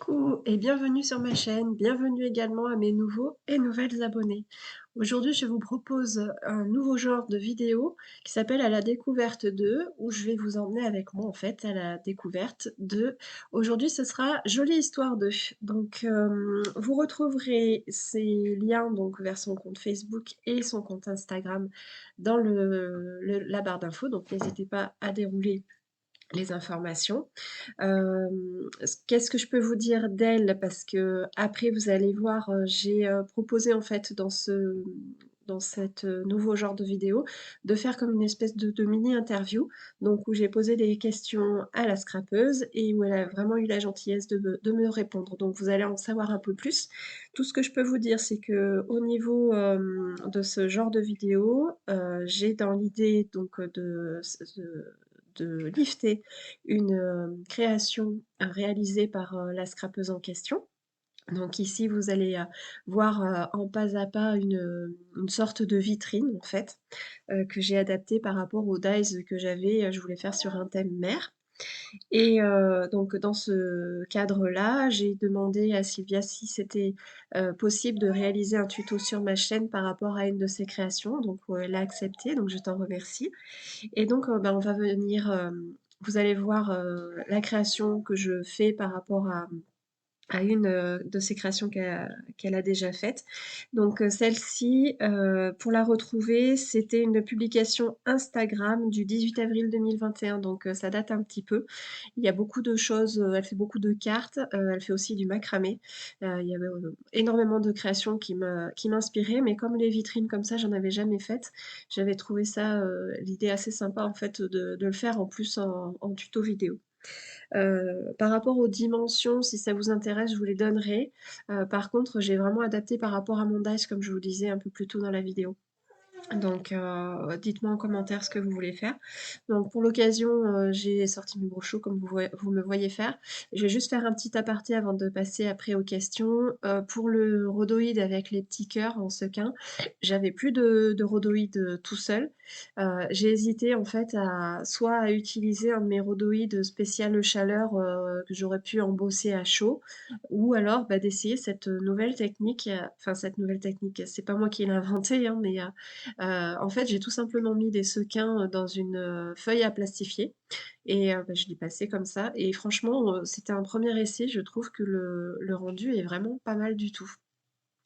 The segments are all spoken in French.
Coucou et bienvenue sur ma chaîne, bienvenue également à mes nouveaux et nouvelles abonnés. Aujourd'hui, je vous propose un nouveau genre de vidéo qui s'appelle «À la découverte de», où je vais vous emmener avec moi en fait à la découverte de. Aujourd'hui, ce sera «Jolie histoire de». Donc, vous retrouverez ces liens donc vers son compte Facebook et son compte Instagram dans la barre d'infos, donc n'hésitez pas à dérouler les informations. Qu'est-ce que je peux vous dire d'elle? Parce que après vous allez voir, j'ai, proposé en fait dans cet, nouveau genre de vidéo, de faire comme une espèce de mini interview, donc où j'ai posé des questions à la scrappeuse et où elle a vraiment eu la gentillesse de me répondre. Donc vous allez en savoir un peu plus. Tout ce que je peux vous dire, c'est qu'au niveau, de ce genre de vidéo, j'ai dans l'idée donc, de lifter une, création, réalisée par, la scrappeuse en question. Donc ici, vous allez, voir, en pas à pas une sorte de vitrine en fait, que j'ai adaptée par rapport aux dies que j'avais, je voulais faire sur un thème mer. Et donc dans ce cadre-là, j'ai demandé à Sylvia si c'était, possible de réaliser un tuto sur ma chaîne par rapport à une de ses créations, donc elle a accepté, donc je t'en remercie. Et donc, bah, on va venir, vous allez voir, la création que je fais par rapport à une, de ses créations qu'elle a déjà faites. Donc, celle-ci, pour la retrouver, c'était une publication Instagram du 18 avril 2021, donc ça date un petit peu. Il y a beaucoup de choses, elle fait beaucoup de cartes, elle fait aussi du macramé. Il y avait, énormément de créations qui m'inspiraient, mais comme les vitrines comme ça, j'en avais jamais faites, j'avais trouvé ça, l'idée assez sympa en fait de le faire en plus en tuto vidéo. Par rapport aux dimensions, si ça vous intéresse, je vous les donnerai. Par contre, j'ai vraiment adapté par rapport à mon dice, comme je vous le disais un peu plus tôt dans la vidéo. Donc, dites-moi en commentaire ce que vous voulez faire. Donc pour l'occasion, j'ai sorti mes brochos comme vous me voyez faire. Je vais juste faire un petit aparté avant de passer après aux questions. Pour le rhodoïde avec les petits cœurs en sequin, j'avais plus de rhodoïde, tout seul. J'ai hésité en fait à soit à utiliser un de mes rhodoïdes spécial chaleur, que j'aurais pu embosser à chaud ou alors, bah, d'essayer cette, nouvelle technique, enfin cette nouvelle technique, c'est pas moi qui l'ai inventée, hein, mais en fait, j'ai tout simplement mis des sequins, dans une, feuille à plastifier et bah, je l'ai passé comme ça et franchement, c'était un premier essai, je trouve que le rendu est vraiment pas mal du tout.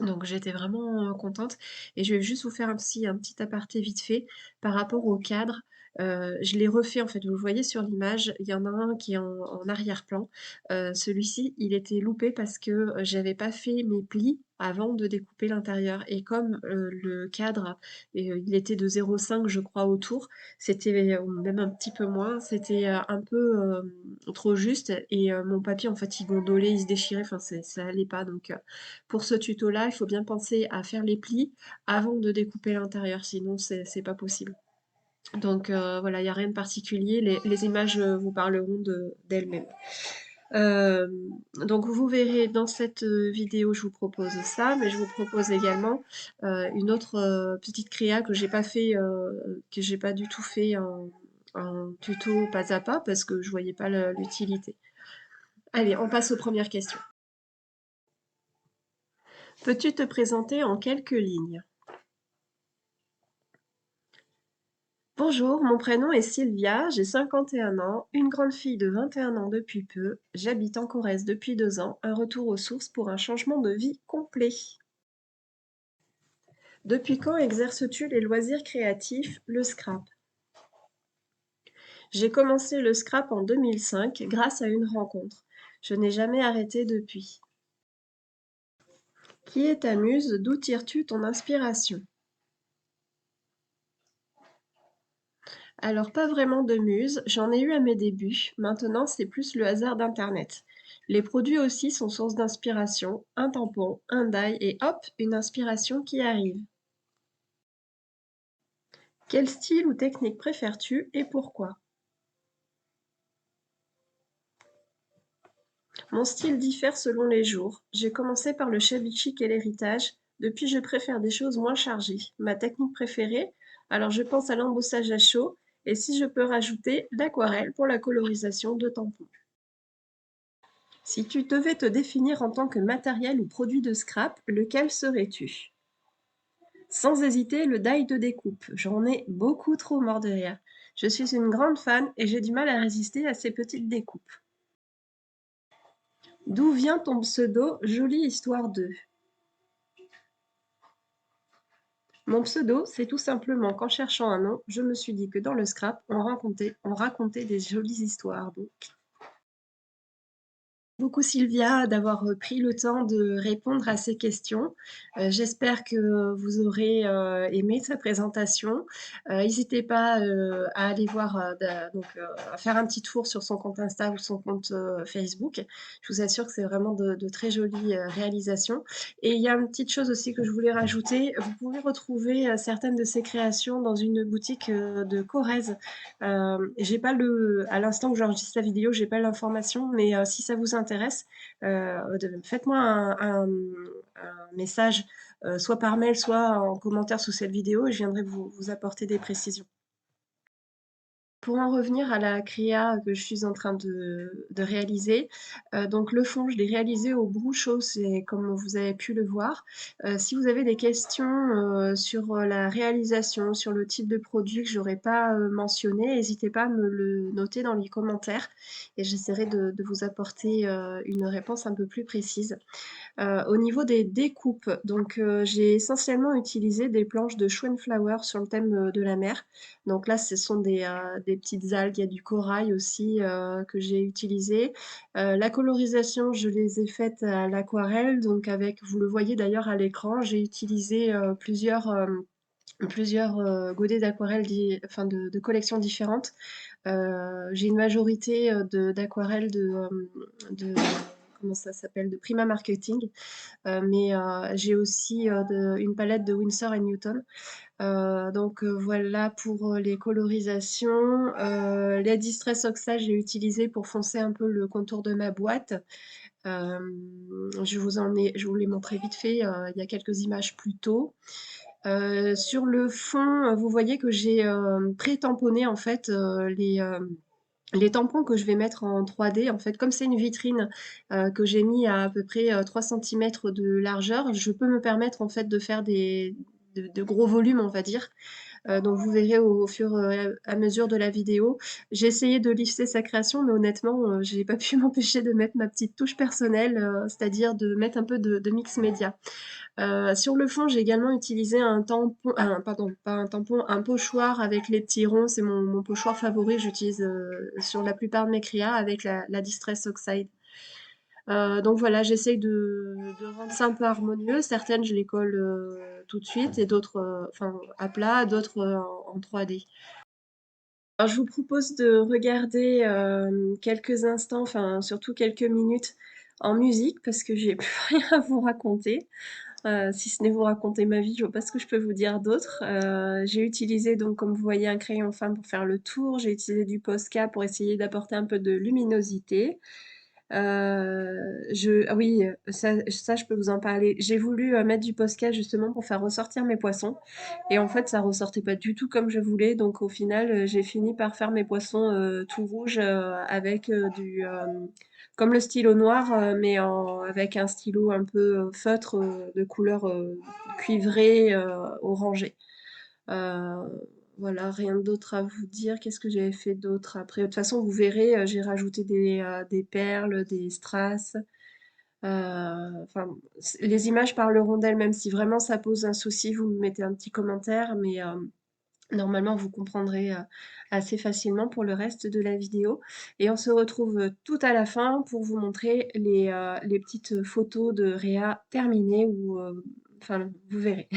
Donc j'étais vraiment, contente et je vais juste vous faire un petit aparté vite fait par rapport au cadre. Je l'ai refait en fait, vous le voyez sur l'image, il y en a un qui est en arrière-plan. Celui-ci, il était loupé parce que, j'avais pas fait mes plis avant de découper l'intérieur et comme, le cadre il était de 0,5 je crois autour, c'était ou même un petit peu moins, c'était, un peu, trop juste et mon papier en fait il gondolait, il se déchirait, enfin ça allait pas donc pour ce tuto-là, il faut bien penser à faire les plis avant de découper l'intérieur, sinon c'est pas possible. Donc voilà, il n'y a rien de particulier, les images vous parleront d'elles-mêmes. Donc vous verrez dans cette vidéo, je vous propose ça, mais je vous propose également une autre petite créa que j'ai pas fait, que j'ai pas du tout fait en tuto pas à pas parce que je voyais pas l'utilité. Allez, on passe aux premières questions. Peux-tu te présenter en quelques lignes? Bonjour, mon prénom est Sylvia, j'ai 51 ans, une grande fille de 21 ans depuis peu, j'habite en Corrèze depuis 2 ans, un retour aux sources pour un changement de vie complet. Depuis quand exerces-tu les loisirs créatifs, le scrap? J'ai commencé le scrap en 2005 grâce à une rencontre. Je n'ai jamais arrêté depuis. Qui est ta muse? D'où tires-tu ton inspiration? Alors pas vraiment de muse, j'en ai eu à mes débuts, maintenant c'est plus le hasard d'internet. Les produits aussi sont source d'inspiration, un tampon, un die et hop, une inspiration qui arrive. Quel style ou technique préfères-tu et pourquoi? Mon style diffère selon les jours. J'ai commencé par le shabby chic et l'héritage, depuis je préfère des choses moins chargées. Ma technique préférée? Alors je pense à l'embossage à chaud et si je peux rajouter l'aquarelle pour la colorisation de tampons. Si tu devais te définir en tant que matériel ou produit de scrap, lequel serais-tu? Sans hésiter, le die de découpe. J'en ai beaucoup trop mort de rire. Je suis une grande fan et j'ai du mal à résister à ces petites découpes. D'où vient ton pseudo Jolie histoire de? Mon pseudo, c'est tout simplement qu'en cherchant un nom, je me suis dit que dans le scrap, on racontait des jolies histoires. Donc, beaucoup Sylvia d'avoir pris le temps de répondre à ces questions. J'espère que vous aurez aimé sa présentation. N'hésitez pas à aller voir, à faire un petit tour sur son compte Insta ou son compte Facebook. Je vous assure que c'est vraiment de très jolies réalisations. Et il y a une petite chose aussi que je voulais rajouter. Vous pouvez retrouver certaines de ses créations dans une boutique de Corrèze. J'ai pas à l'instant où j'enregistre la vidéo, j'ai pas l'information, mais si ça vous intéresse, faites-moi un message, soit par mail, soit en commentaire sous cette vidéo, et je viendrai vous apporter des précisions. Pour en revenir à la créa que je suis en train de réaliser, donc le fond, je l'ai réalisé au Brou-Chaud, c'est comme vous avez pu le voir. Si vous avez des questions, sur, la réalisation, sur le type de produit que j'aurais pas, mentionné, n'hésitez pas à me le noter dans les commentaires et j'essaierai de vous apporter, une réponse un peu plus précise. Au niveau des découpes, donc j'ai essentiellement utilisé des planches de Schweinflower sur le thème, de la mer. Donc là, ce sont des petites algues, il y a du corail aussi, que j'ai utilisé. La colorisation, je les ai faites à l'aquarelle, donc avec vous le voyez d'ailleurs à l'écran, j'ai utilisé, plusieurs, godets d'aquarelle enfin de collections différentes. J'ai une majorité, d'aquarelles de comment ça s'appelle? De Prima Marketing. Mais j'ai aussi une palette de Winsor & Newton. Donc voilà pour les colorisations. Les Distress Oxide, j'ai utilisé pour foncer un peu le contour de ma boîte. Je vous l'ai montré vite fait, il y a quelques images plus tôt. Sur le fond, vous voyez que j'ai pré-tamponné en fait les tampons que je vais mettre en 3D. En fait, comme c'est une vitrine que j'ai mis à peu près 3 cm de largeur, je peux me permettre en fait de faire de gros volumes, on va dire. Donc vous verrez au fur et à mesure de la vidéo. J'ai essayé de lisser sa création, mais honnêtement, j'ai pas pu m'empêcher de mettre ma petite touche personnelle, c'est-à-dire de mettre un peu de mix média. Sur le fond, j'ai également utilisé un tampon, pardon, pas un tampon, un pochoir avec les petits ronds. C'est mon pochoir favori. J'utilise sur la plupart de mes créas avec la Distress Oxide. Donc voilà, j'essaye de rendre ça un peu harmonieux. Certaines, je les colle tout de suite et d'autres enfin, à plat, d'autres en 3D. Alors, je vous propose de regarder quelques instants, enfin surtout quelques minutes en musique parce que j'ai plus rien à vous raconter. Si ce n'est vous raconter ma vie, je vois pas ce que je peux vous dire d'autre. J'ai utilisé donc comme vous voyez un crayon fin pour faire le tour, j'ai utilisé du Posca pour essayer d'apporter un peu de luminosité. Ah oui, ça je peux vous en parler. J'ai voulu mettre du Posca justement pour faire ressortir mes poissons et en fait ça ressortait pas du tout comme je voulais, donc au final j'ai fini par faire mes poissons tout rouges avec comme le stylo noir mais avec un stylo un peu feutre de couleur cuivrée orangée. Euh, voilà, rien d'autre à vous dire. Qu'est-ce que j'avais fait d'autre après? De toute façon, vous verrez, j'ai rajouté des perles, des strass. Enfin, les images parleront d'elles, même si vraiment ça pose un souci, vous me mettez un petit commentaire, mais normalement vous comprendrez assez facilement pour le reste de la vidéo. Et on se retrouve tout à la fin pour vous montrer les petites photos de Réa terminées, ou enfin, vous verrez.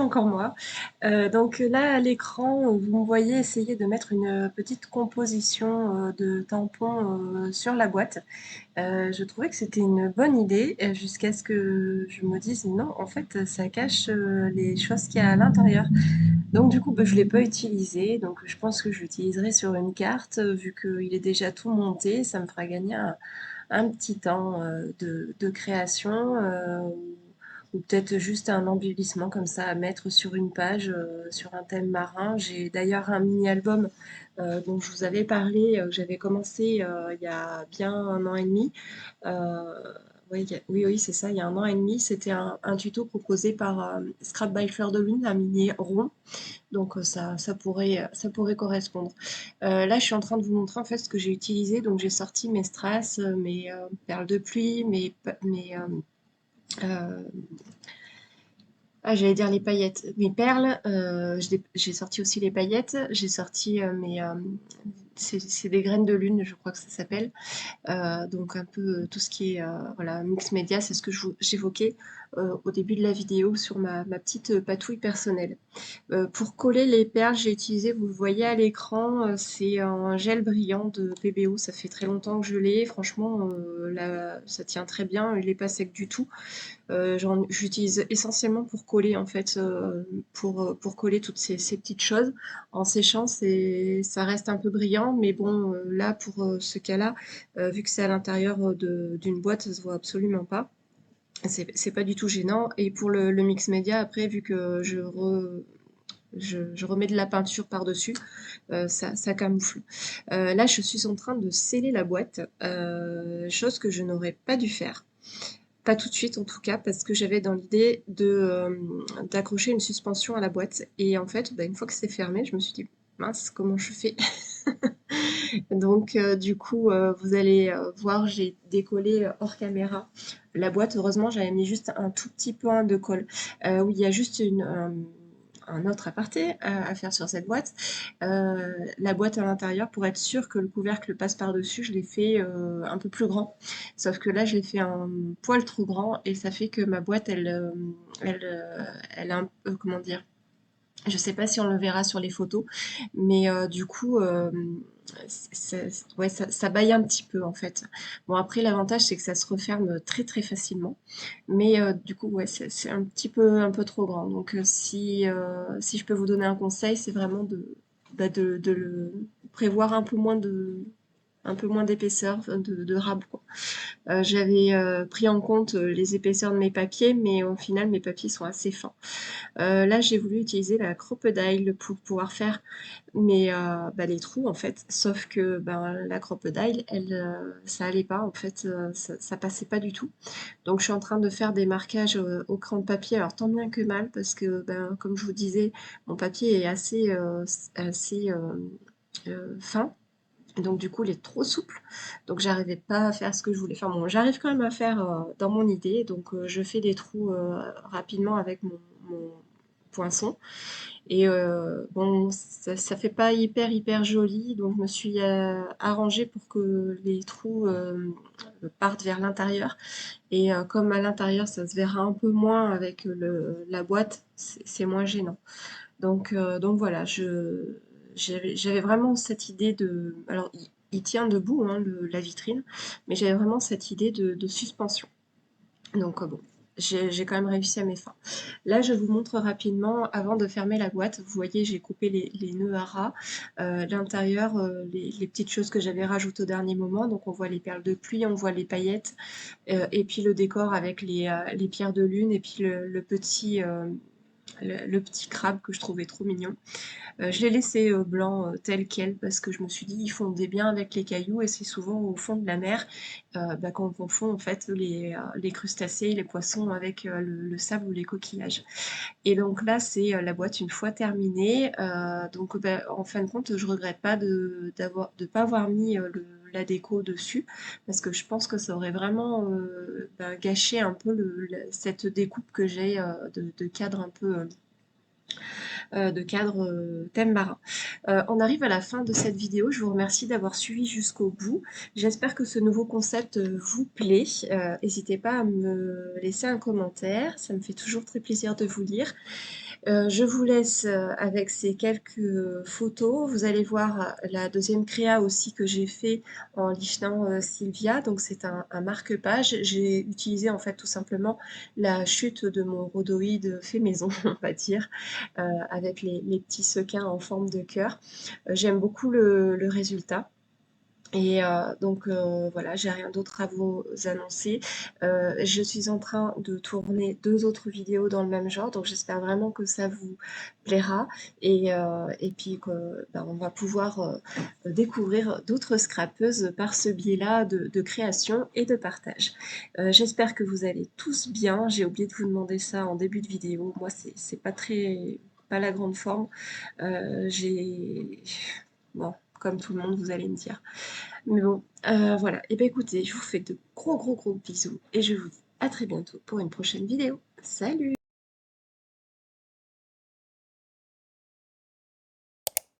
encore moi. Donc là, à l'écran, vous me voyez essayer de mettre une petite composition de tampons sur la boîte. Je trouvais que c'était une bonne idée jusqu'à ce que je me dise non, en fait, ça cache les choses qu'il y a à l'intérieur. Donc du coup, bah, je ne l'ai pas utilisé. Donc je pense que je l'utiliserai sur une carte vu qu'il est déjà tout monté. Ça me fera gagner un petit temps de création ou peut-être juste un embellissement comme ça à mettre sur une page sur un thème marin. J'ai d'ailleurs un mini-album dont je vous avais parlé, que j'avais commencé il y a bien un an et demi. Euh, oui, oui, c'est ça, il y a un an et demi. C'était un tuto proposé par Scrap by Fleur de Lune, un mini rond. Donc ça pourrait correspondre. Là, je suis en train de vous montrer en fait ce que j'ai utilisé. Donc j'ai sorti mes strass, mes perles de pluie, euh, j'allais dire les paillettes, mes perles. J'ai sorti aussi les paillettes. J'ai sorti c'est des graines de lune, je crois que ça s'appelle. Donc un peu tout ce qui est voilà, mix média, c'est ce que j'évoquais au début de la vidéo sur ma petite patouille personnelle. Pour coller les perles, j'ai utilisé, vous le voyez à l'écran, c'est un gel brillant de PBO. Ça fait très longtemps que je l'ai. Franchement, là, ça tient très bien. Il n'est pas sec du tout. J'utilise essentiellement pour coller, en fait, pour coller toutes ces petites choses. En séchant, ça reste un peu brillant, mais bon, là, pour ce cas-là, vu que c'est à l'intérieur d'une boîte, ça se voit absolument pas. C'est pas du tout gênant. Et pour le mix média, après, vu que je remets de la peinture par-dessus, ça camoufle. Là, je suis en train de sceller la boîte, chose que je n'aurais pas dû faire. Pas tout de suite en tout cas, parce que j'avais dans l'idée d'accrocher une suspension à la boîte. Et en fait, bah, une fois que c'est fermé, je me suis dit, mince, comment je fais? Donc du coup, vous allez voir, j'ai décollé hors caméra la boîte. Heureusement, j'avais mis juste un tout petit point de colle. Oui, il y a juste un autre aparté à faire sur cette boîte. La boîte à l'intérieur, pour être sûr que le couvercle passe par-dessus, je l'ai fait un peu plus grand. Sauf que là, je l'ai fait un poil trop grand et ça fait que ma boîte, elle a un peu, comment dire, je sais pas si on le verra sur les photos, mais du coup, ouais, ça baille un petit peu en fait. Bon, après, l'avantage, c'est que ça se referme très très facilement, mais du coup, ouais, c'est un peu trop grand. Donc, si je peux vous donner un conseil, c'est vraiment bah, de le prévoir un peu moins d'épaisseur, enfin, de rab, quoi. J'avais pris en compte les épaisseurs de mes papiers, mais au final, mes papiers sont assez fins. Là, j'ai voulu utiliser la Crocodile pour pouvoir faire bah, les trous en fait. Sauf que ben, la Crocodile, ça allait pas en fait, ça passait pas du tout. Donc je suis en train de faire des marquages au crayon de papier. Alors tant bien que mal parce que ben, comme je vous disais, mon papier est assez fin. Donc du coup, il est trop souple. Donc j'arrivais pas à faire ce que je voulais faire. Bon, j'arrive quand même à faire dans mon idée. Donc je fais des trous rapidement avec mon poinçon. Et bon, ça fait pas hyper joli. Donc je me suis arrangée pour que les trous partent vers l'intérieur. Et comme à l'intérieur, ça se verra un peu moins avec la boîte, c'est moins gênant. Donc voilà, j'avais vraiment cette idée de... Alors, il tient debout, hein, la vitrine, mais j'avais vraiment cette idée de suspension. Donc bon, j'ai quand même réussi à mes fins. Là, je vous montre rapidement, avant de fermer la boîte, vous voyez, j'ai coupé les nœuds à ras. L'intérieur, les petites choses que j'avais rajoutées au dernier moment, donc on voit les perles de pluie, on voit les paillettes, et puis le décor avec les pierres de lune, et puis le petit crabe que je trouvais trop mignon. Je l'ai laissé blanc tel quel parce que je me suis dit il fondait bien avec les cailloux et c'est souvent au fond de la mer bah, qu'on confond en fait les crustacés, les poissons avec le sable ou les coquillages. Et donc là c'est la boîte une fois terminée. Donc bah, en fin de compte je regrette pas de pas avoir mis la déco dessus parce que je pense que ça aurait vraiment bah, gâché un peu cette découpe que j'ai de cadre un peu de cadre thème marin. On arrive à la fin de cette vidéo. Je vous remercie d'avoir suivi jusqu'au bout. J'espère que ce nouveau concept vous plaît. N'hésitez pas à me laisser un commentaire. Ça me fait toujours très plaisir de vous lire. Je vous laisse avec ces quelques photos. Vous allez voir la deuxième créa aussi que j'ai fait en Lichtenau Sylvia. Donc c'est un marque-page. J'ai utilisé en fait tout simplement la chute de mon rhodoïde fait maison, on va dire, avec les petits sequins en forme de cœur. J'aime beaucoup le résultat. Et donc voilà, j'ai rien d'autre à vous annoncer. Je suis en train de tourner 2 autres vidéos dans le même genre, donc j'espère vraiment que ça vous plaira et puis que, bah, on va pouvoir, découvrir d'autres scrapeuses par ce biais-là de création et de partage. J'espère que vous allez tous bien. J'ai oublié de vous demander ça en début de vidéo. Moi, c'est pas la grande forme. J'ai bon, comme tout le monde, vous allez me dire. Mais bon, voilà. Et bien écoutez, je vous fais de gros bisous et je vous dis à très bientôt pour une prochaine vidéo. Salut!